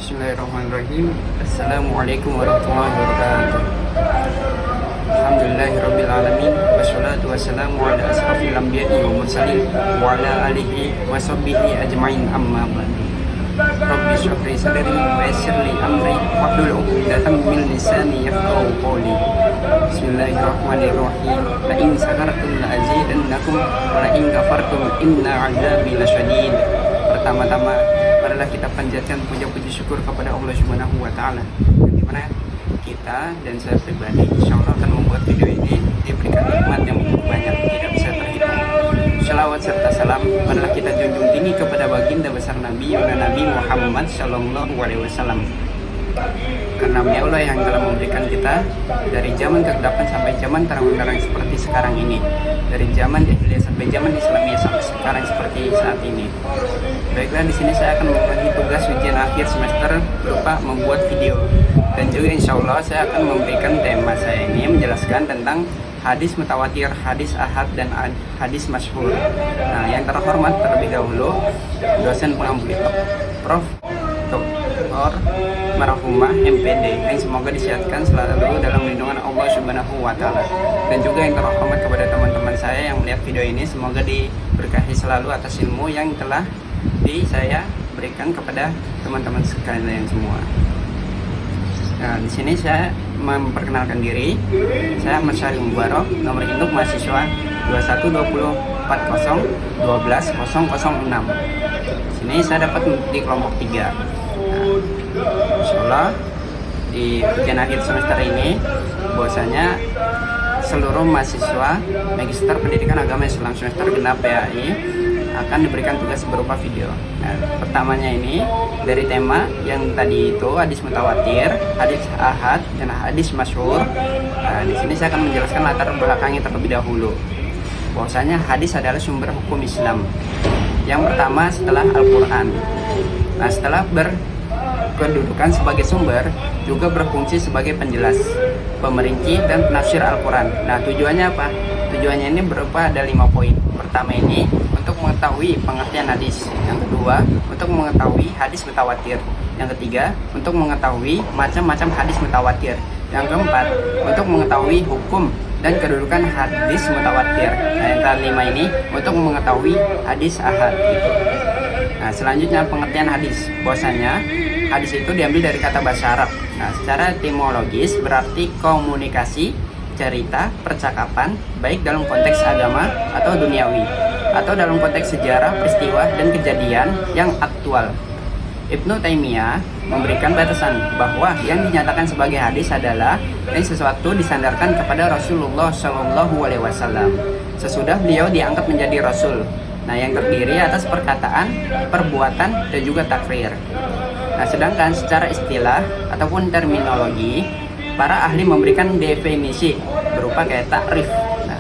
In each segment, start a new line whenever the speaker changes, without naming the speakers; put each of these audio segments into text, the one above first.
Bismillahirrahmanirrahim. Assalamualaikum warahmatullahi wabarakatuh. Alhamdulillahirabbil alamin wassalatu wassalamu ala asrofil anbiya'i wa mursalin wa ala alihi wa sahbihi ajmain amma ba'du. Rabbi shrah li sadri wa yassir li amri wahlul 'uqdatam min lisani yafqahu qawli. Bismillahirrahmanirrahim. La in sakartum la azidannakum wa la in kafartum inna 'adzabi lasyadid. Pertama-tama marilah kita panjatkan puja-puji syukur kepada Allah Subhanahu wa taala. Di mana kita dan saya pribadi insyaallah akan membuat video ini diberikan nikmat yang begitu banyak tidak bisa terhitung. Shalawat serta salam marilah kita junjung tinggi kepada baginda besar Nabi Muhammad sallallahu alaihi wasallam. Karena beliau yang telah memberikan kita dari zaman kegelapan sampai zaman terang-benderang seperti sekarang ini, dari zaman jahiliyah sampai zaman Islamiyah sampai sekarang seperti saat ini. Baiklah, di sini saya akan membagi tugas ujian akhir semester berupa membuat video, dan juga insya Allah saya akan memberikan tema saya ini menjelaskan tentang hadis mutawatir, hadis ahad, dan hadis masyhur. Nah, yang terhormat terlebih dahulu dosen pengampu Prof. Dr. Marhumah MPD yang semoga disehatkan selalu dalam lindungan Allah Subhanahu wa taala. Dan juga yang terhormat kepada teman-teman saya yang melihat video ini, semoga diberkahi selalu atas ilmu yang telah saya berikan kepada teman-teman sekalian semua. Nah, di sini saya memperkenalkan diri. Saya Ahmad Syarif Mubarok, nomor induk mahasiswa 212040120006. Sini saya dapat di kelompok 3. Nah, insyaallah di ujian akhir semester ini bahwasanya seluruh mahasiswa Magister Pendidikan Agama Islam semester genap PAI akan diberikan tugas berupa video. Nah, pertamanya ini dari tema yang tadi itu hadis mutawatir, hadis ahad, dan hadis masyhur. Nah, di sini saya akan menjelaskan latar belakangnya terlebih dahulu. Bahwasanya hadis adalah sumber hukum Islam. Yang pertama setelah Al-Quran. Nah, setelah berkedudukan sebagai sumber, juga berfungsi sebagai penjelas, pemerinci, dan penafsir Al-Quran. Nah, tujuannya apa? Tujuannya ini berupa ada 5 poin. Pertama ini untuk mengetahui pengertian hadis. Yang kedua, untuk mengetahui hadis mutawatir. Yang ketiga, untuk mengetahui macam-macam hadis mutawatir. Yang keempat, untuk mengetahui hukum dan kedudukan hadis mutawatir. Nah, yang kelima ini untuk mengetahui hadis ahad gitu. Nah, selanjutnya pengertian hadis. Bahwasanya hadis itu diambil dari kata bahasa Arab. Nah, secara etimologis berarti komunikasi, cerita, percakapan, baik dalam konteks agama atau duniawi, atau dalam konteks sejarah, peristiwa, dan kejadian yang aktual. Ibnu Taimiyah memberikan batasan bahwa yang dinyatakan sebagai hadis adalah yang sesuatu disandarkan kepada Rasulullah Shallallahu Alaihi Wasallam sesudah beliau diangkat menjadi Rasul. Nah, yang terdiri atas perkataan, perbuatan, dan juga takrir. Nah, sedangkan secara istilah ataupun terminologi, para ahli memberikan definisi berupa kayak takrif. Nah,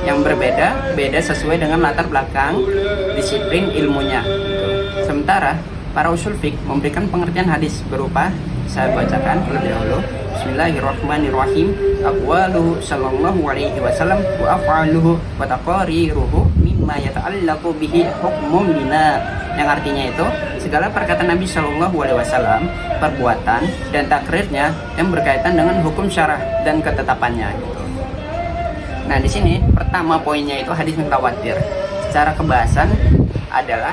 yang beda sesuai dengan latar belakang disiplin ilmunya. Sementara para usul fiqh memberikan pengertian hadis berupa, saya bacakan terlebih dahulu. Bismillahirrahmanirrahim. Aqwaluhu sallallahu alaihi wasallam wa af'aluhu wa taqariruhu mimma yata'allaqu bihi hukmum bina. Yang artinya itu segala perkataan Nabi Shallallahu alaihi wasallam, perbuatan dan takrirnya yang berkaitan dengan hukum syarah dan ketetapannya gitu. Nah, di sini pertama poinnya itu hadis mutawatir. Secara kebahasan adalah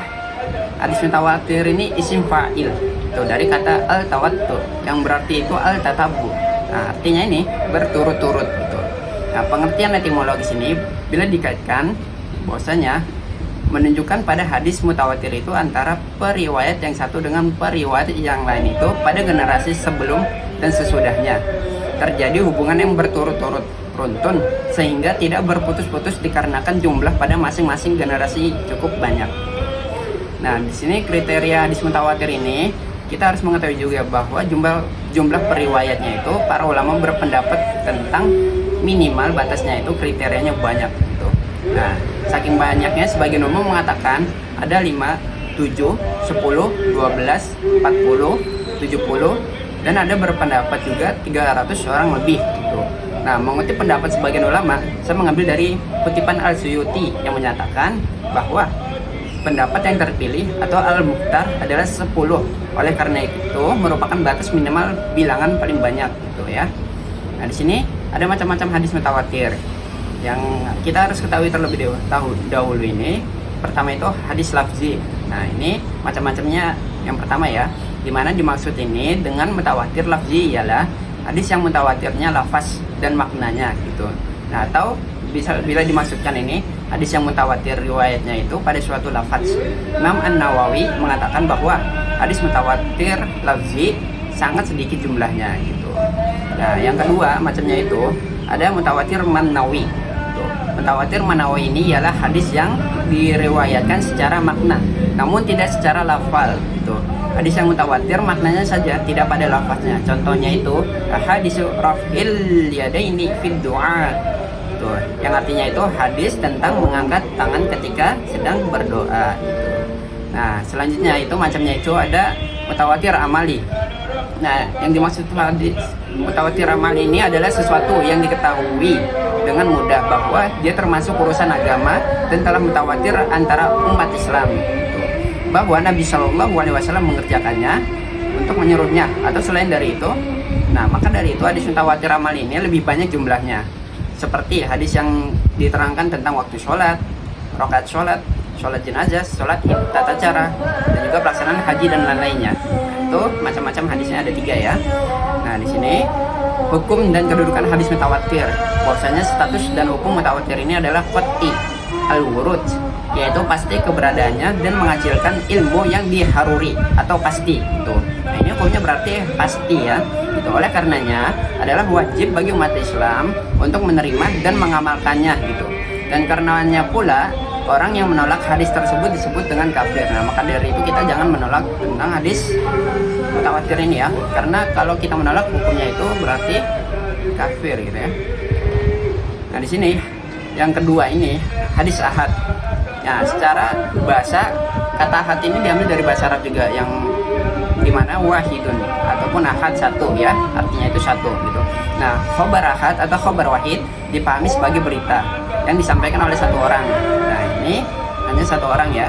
hadis mutawatir ini isim fa'il itu dari kata al-tawattur yang berarti itu al-tatabbu. Nah, artinya ini berturut-turut gitu. Nah, pengertian etimologis ini bila dikaitkan bahwasanya menunjukkan pada hadis mutawatir itu antara periwayat yang satu dengan periwayat yang lain itu pada generasi sebelum dan sesudahnya terjadi hubungan yang berturut-turut beruntun sehingga tidak berputus-putus dikarenakan jumlah pada masing-masing generasi cukup banyak. Nah, di sini kriteria hadis mutawatir ini kita harus mengetahui juga bahwa jumlah periwayatnya itu para ulama berpendapat tentang minimal batasnya itu kriterianya banyak gitu. Nah, saking banyaknya sebagian umum mengatakan ada 5, 7, 10, 12, 40, 70, dan ada berpendapat juga 300 orang lebih gitu. Nah, mengutip pendapat sebagian ulama, saya mengambil dari kutipan Al-Suyuti yang menyatakan bahwa pendapat yang terpilih atau al-mukhtar adalah 10. Oleh karena itu merupakan batas minimal bilangan paling banyak gitu ya. Nah, di sini ada macam-macam hadis mutawatir yang kita harus ketahui terlebih dahulu ini. Pertama itu hadis lafzi. Nah, ini macam-macamnya. Yang pertama ya, dimana dimaksud ini dengan mutawatir lafzi ialah hadis yang mutawatirnya lafaz dan maknanya gitu. Nah, atau bila dimaksudkan ini hadis yang mutawatir riwayatnya itu pada suatu lafaz. Imam An-Nawawi mengatakan bahwa hadis mutawatir lafzi sangat sedikit jumlahnya gitu. Nah, yang kedua macamnya itu ada mutawatir manawi. Mutawatir manawi ini ialah hadis yang diriwayatkan secara makna, namun tidak secara lafal. Gitu. Hadis yang mutawatir maknanya saja, tidak pada lafaznya. Contohnya itu hadis raf'il yadaini fid du'a. Gitu. Yang artinya itu hadis tentang mengangkat tangan ketika sedang berdoa. Gitu. Nah, selanjutnya itu macamnya itu ada mutawatir amali. Nah, yang dimaksud hadis mutawatir amali ini adalah sesuatu yang diketahui dengan mudah bahwa dia termasuk urusan agama dan telah mutawatir antara umat Islam, bahwa Nabi Shallallahu Alaihi Wasallam mengerjakannya untuk menyuruhnya atau selain dari itu. Nah, maka dari itu hadis mutawatir amal ini lebih banyak jumlahnya, seperti hadis yang diterangkan tentang waktu sholat, rakaat sholat, sholat jenazah, sholat tata cara, dan juga pelaksanaan haji dan lain-lainnya. Itu macam-macam hadisnya ada 3 ya. Nah, di sini hukum dan kedudukan hadis mutawatir. Bahwasanya status dan hukum mutawatir ini adalah qat'i al-wurud, yaitu pasti keberadaannya dan menghasilkan ilmu yang diharuri atau pasti itu. Nah, ini hukumnya berarti pasti ya. Itu oleh karenanya adalah wajib bagi umat Islam untuk menerima dan mengamalkannya gitu. Dan karenanya pula orang yang menolak hadis tersebut disebut dengan kafir. Nah, maka dari itu kita jangan menolak tentang hadis mutawatir ini ya, karena kalau kita menolak hukumnya itu berarti kafir gitu ya. Nah, di sini yang kedua ini hadis ahad. Nah, secara bahasa kata ahad ini diambil dari bahasa Arab juga, yang dimana wahidun ataupun ahad satu ya, artinya itu satu gitu. Nah, khobar ahad atau khobar wahid dipahami sebagai berita yang disampaikan oleh satu orang. Nah, ini hanya satu orang ya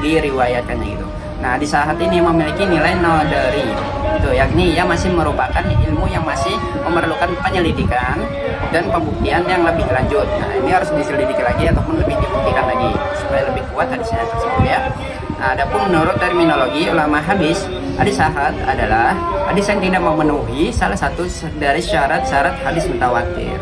diriwayatkannya gitu. Nah, hadis ahad ini memiliki nilai nadari itu, yakni ia masih merupakan ilmu yang masih memerlukan penyelidikan dan pembuktian yang lebih lanjut. Nah, ini harus diselidiki lagi ataupun lebih dibuktikan lagi supaya lebih kuat hadisnya tersebut ya. Nah, adapun menurut terminologi ulama hadis ahad adalah hadis yang tidak memenuhi salah satu dari syarat-syarat hadis mutawatir.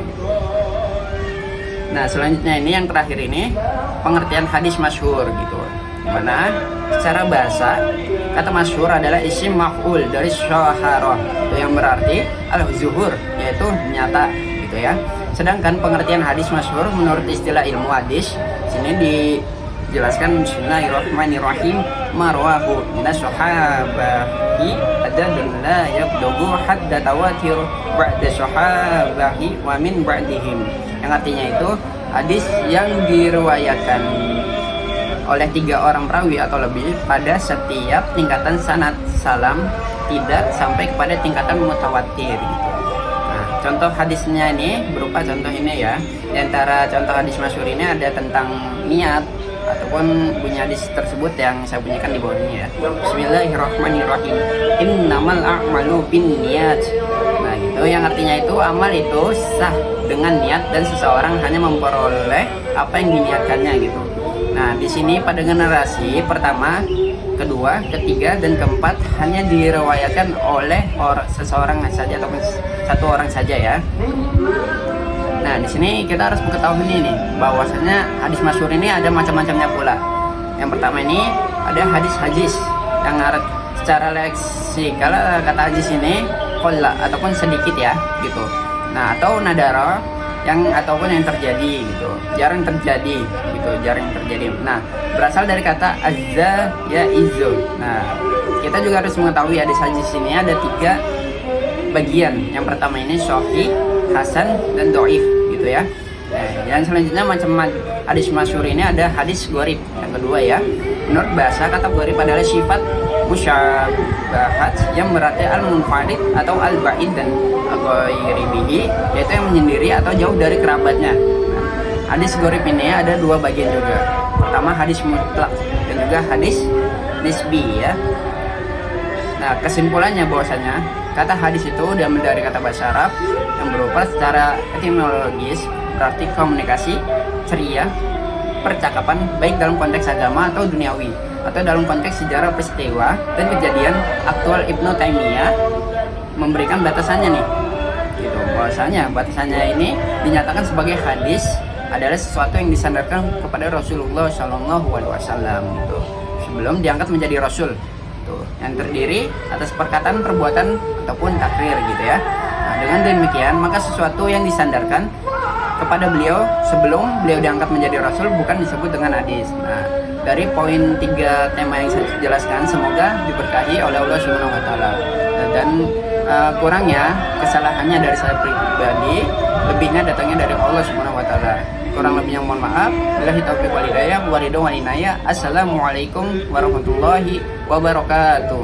Nah, selanjutnya ini yang terakhir ini pengertian hadis masyhur gitu. Dimana secara bahasa kata masyhur adalah isim maf'ul dari syahara, itu yang berarti al-zuhur, yaitu nyata gitu ya. Sedangkan pengertian hadis masyhur menurut istilah ilmu hadis sini dijelaskan bismillahirrahmanirrahim marwahu minas sahabahi adadun la yabdugu hadda tawatir ba'da sahabahi wa min ba'dihim, yang artinya itu hadis yang diriwayatkan oleh 3 orang perawi atau lebih pada setiap tingkatan sanad salam tidak sampai kepada tingkatan mutawatir gitu. Nah, contoh hadisnya ini berupa contoh ini ya. Di antara contoh hadis masyhur ini ada tentang niat ataupun bunyi hadis tersebut yang saya bunyikan di bawah ini ya. Bismillahirrahmanirrahim. Innamal a'malu binniyat. Nah, gitu yang artinya itu amal itu sah dengan niat dan seseorang hanya memperoleh apa yang diniatkannya gitu. Nah, di sini pada generasi pertama, kedua, ketiga, dan keempat hanya diriwayatkan oleh seseorang saja ataupun satu orang saja ya. Nah, di sini kita harus mengetahui ini bahwasanya hadis masyhur ini ada macam-macamnya pula. Yang pertama ini ada hadis hajis yang secara leksikal kata hajis ini qalla ataupun sedikit ya gitu. Nah, atau nadara ataupun yang terjadi gitu, jarang terjadi gitu, jarang terjadi. Nah, berasal dari kata azza ya izu. Nah, kita juga harus mengetahui hadis hadis ini ada 3 bagian. Yang pertama ini sahih, hasan, dan dhaif gitu ya. Nah, yang selanjutnya macam hadis masyhur ini ada hadis gharib. Yang kedua ya, menurut bahasa kata gharib adalah sifat musyabahat yang berarti al-munfarid atau al-ba'id dan ghairibihi, yaitu yang menyendiri atau jauh dari kerabatnya. Nah, hadis gharib ini ada 2 bagian juga. Pertama hadis mutlak dan juga juga hadis nisbi ya. Nah, kesimpulannya bahwasanya kata hadis itu diambil dari kata bahasa Arab yang berupa secara etimologis berarti komunikasi, ceria, percakapan baik dalam konteks agama atau duniawi atau dalam konteks sejarah peristiwa dan kejadian aktual. Ibnu Taimiyah memberikan batasannya nih, gitu. Bahwasanya batasannya ini dinyatakan sebagai hadis adalah sesuatu yang disandarkan kepada Rasulullah Shallallahu Alaihi Wasallam gitu, sebelum diangkat menjadi Rasul. Yang terdiri atas perkataan, perbuatan ataupun takrir gitu ya. Nah, dengan demikian maka sesuatu yang disandarkan kepada beliau sebelum beliau diangkat menjadi rasul bukan disebut dengan hadis. Nah, dari poin 3 tema yang saya jelaskan semoga diberkahi oleh Allah Subhanahu wa taala. Dan kurangnya kesalahannya dari saya pribadi, lebihnya datangnya dari Allah Subhanahu wa taala. Kurang lebihnya mohon maaf. Billahi taufiq wal hidayah wa ridwan wal inayah. Assalamualaikum warahmatullahi wabarakatuh.